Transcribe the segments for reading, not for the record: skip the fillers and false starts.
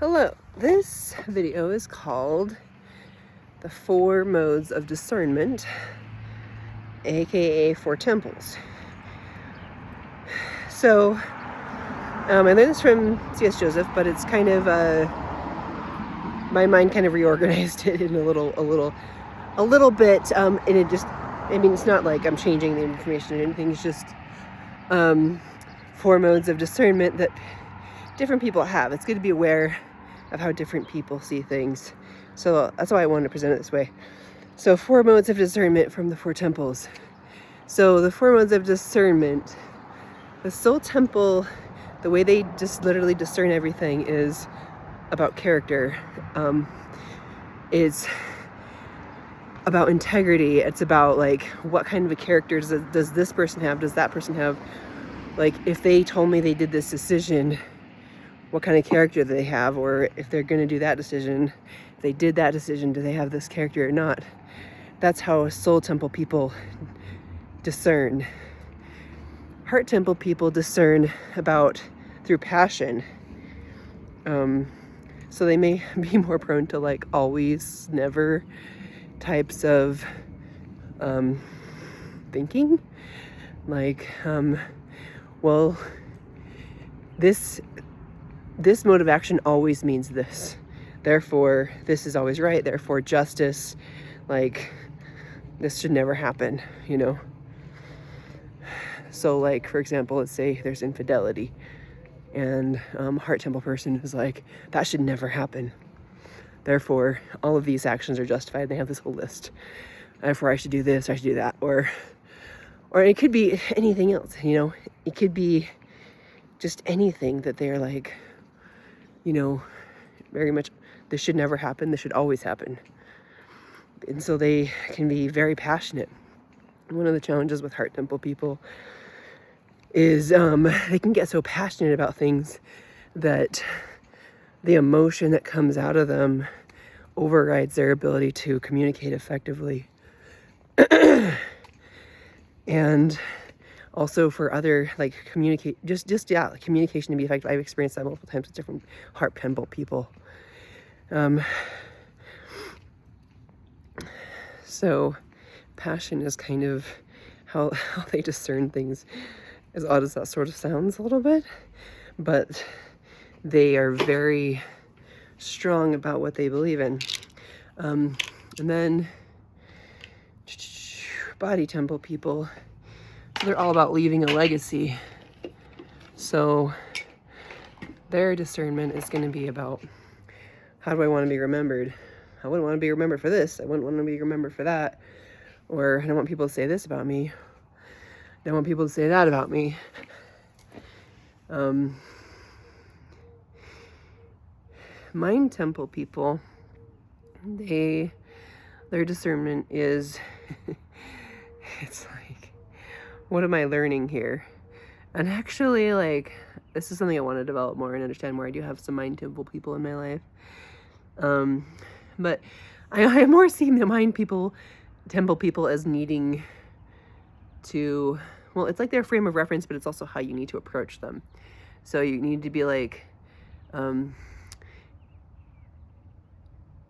Hello, this video is called The Four Modes of Discernment, aka Four Temples. So, I learned this from C.S. Joseph, but it's kind of, my mind kind of reorganized it in a little bit, and it just, it's not like I'm changing the information or anything, it's just, four modes of discernment that different people have. It's good to be aware of how different people see things. So that's why I wanted to present it this way. So 4 modes of discernment from the 4 temples. So the 4 modes of discernment, the soul temple, the way they just literally discern everything is about character. It's about integrity. It's about like, what kind of a character does this person have? Does that person have? Like, if they told me they did this decision, what kind of character do they have? Or if they're going to do that decision, if they did that decision, do they have this character or not? That's how soul temple people discern. Heart temple people discern through passion. So they may be more prone to like always, never types of thinking. Like, well, this mode of action always means this. Therefore, this is always right. Therefore, justice, like, this should never happen, you know? So, like, for example, let's say there's infidelity, and a heart temple person is like, that should never happen. Therefore, all of these actions are justified. They have this whole list. Therefore, I should do this, I should do that. Or it could be anything else, you know? It could be just anything that they're like, you know, very much, this should never happen, this should always happen. And so they can be very passionate. One of the challenges with heart temple people is they can get so passionate about things that the emotion that comes out of them overrides their ability to communicate effectively. And also for other, like, communication to be effective. I've experienced that multiple times with different heart temple people. So passion is kind of how they discern things, as odd as that sort of sounds a little bit, but they are very strong about what they believe in. And then body temple people, they're all about leaving a legacy. So their discernment is going to be about, how do I want to be remembered? I wouldn't want to be remembered for this. I wouldn't want to be remembered for that. Or I don't want people to say this about me. I don't want people to say that about me. Mind temple people, their discernment is, it's like, what am I learning here? And actually, like, this is something I want to develop more and understand more. I do have some mind temple people in my life. But I more see the mind temple people as needing to, well, it's like their frame of reference, but it's also how you need to approach them. So you need to be like,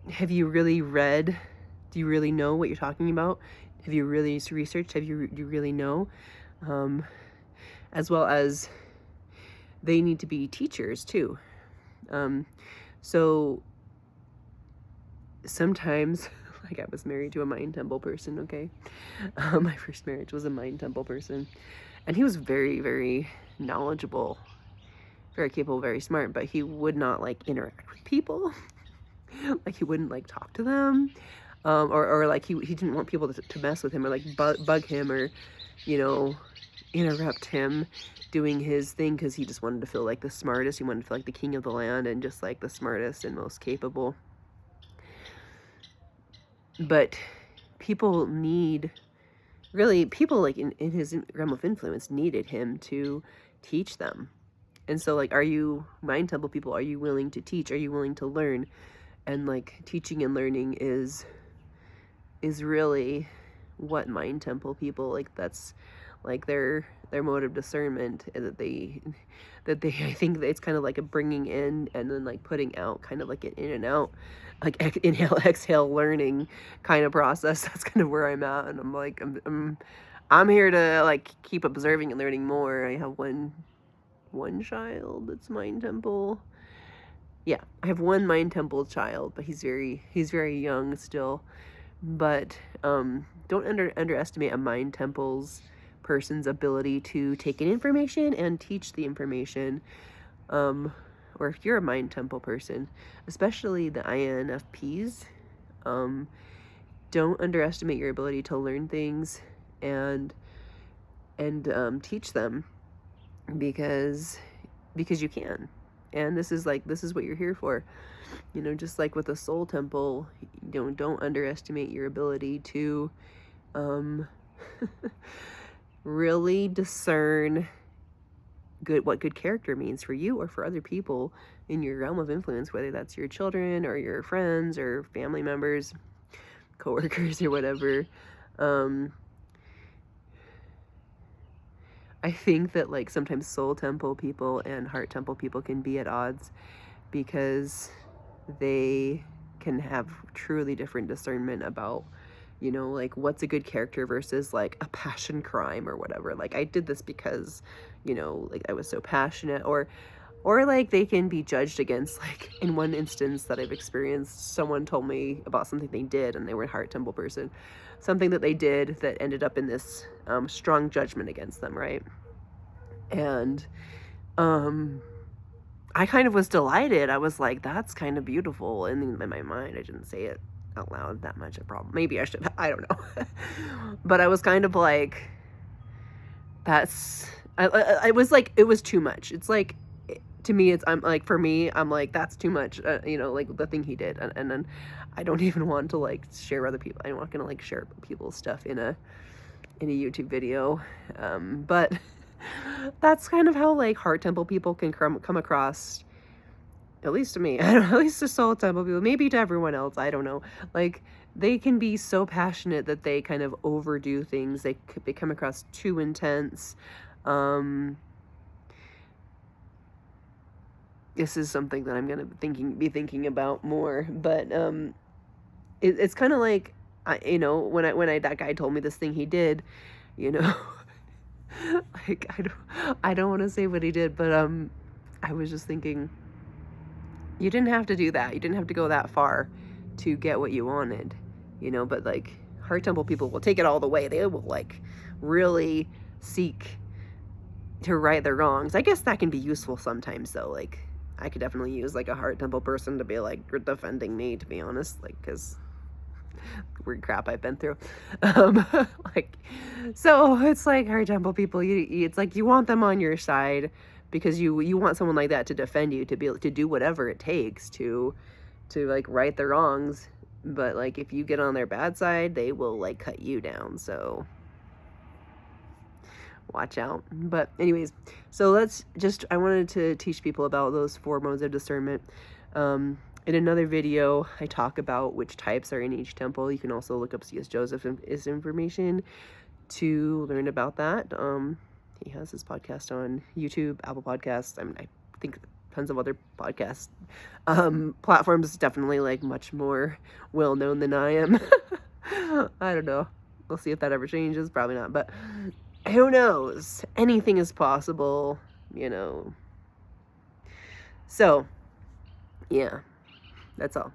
have you really read? Do you really know what you're talking about? Have you really researched? Do you really know? As well as they need to be teachers too. So sometimes, like, I was married to a mind temple person, okay? My first marriage was a mind temple person. And he was very, very knowledgeable, very capable, very smart, but he would not, like, interact with people. Like, he wouldn't, like, talk to them. Or like, he didn't want people to mess with him or, like, bug him or, you know, interrupt him doing his thing, because he just wanted to feel like the smartest. He wanted to feel like the king of the land and just, like, the smartest and most capable. But people like in his realm of influence needed him to teach them. And so, like, are you mind temple people? Are you willing to teach? Are you willing to learn? And, like, teaching and learning is really what mind temple people, like, that's like their mode of discernment, that they I think that it's kind of like a bringing in and then like putting out, kind of like an in and out, like inhale exhale learning kind of process. That's kind of where I'm at, and I'm like I'm here to like keep observing and learning more. I have one child that's mind temple. Yeah, I have one mind temple child, but he's very young still. But don't underestimate a mind temple's person's ability to take in information and teach the information. Or if you're a mind temple person, especially the INFPs, don't underestimate your ability to learn things and teach them, because you can. And this is what you're here for. You know, just like with a soul temple, don't underestimate your ability to really discern what good character means for you or for other people in your realm of influence, whether that's your children or your friends or family members, coworkers, or whatever. I think that like sometimes soul temple people and heart temple people can be at odds, because they can have truly different discernment about, you know, like what's a good character versus like a passion crime or whatever. Like, I did this because, you know, like I was so passionate, or like they can be judged against. Like in one instance that I've experienced, someone told me about something they did, and they were a heart temple person, something that they did that ended up in this strong judgment against them, right? And I kind of was delighted. I was like, that's kind of beautiful. And in my mind, I didn't say it out loud that much. A problem. Maybe I should. I don't know. But I was kind of like, I was like, it was too much. It's like, to me, I'm like, that's too much. You know, like the thing he did. And then I don't even want to like share other people. I'm not going to like share people's stuff in a YouTube video. But that's kind of how like heart temple people can come across, at least to me. I don't know, at least to soul temple people, maybe to everyone else, I don't know. Like, they can be so passionate that they kind of overdo things. They come across too intense. This is something that I'm gonna be thinking about more. But it's kind of like, you know, when that guy told me this thing he did, you know. Like, I don't want to say what he did, but I was just thinking, you didn't have to do that. You didn't have to go that far to get what you wanted, you know. But like heart temple people will take it all the way. They will like really seek to right their wrongs. I guess that can be useful sometimes though. Like, I could definitely use like a heart temple person to be like, you're defending me, to be honest, like, because weird crap I've been through. Like, so it's like heart temple people, it's like you want them on your side, because you want someone like that to defend you, to be able to do whatever it takes to like right their wrongs. But like, if you get on their bad side, they will like cut you down. So watch out. But anyways, so I wanted to teach people about those 4 modes of discernment. In another video, I talk about which types are in each temple. You can also look up C.S. Joseph's information to learn about that. He has his podcast on YouTube, Apple Podcasts. I think tons of other podcast platforms. Definitely like much more well known than I am. I don't know. We'll see if that ever changes. Probably not, but who knows? Anything is possible, you know. So, yeah. That's all.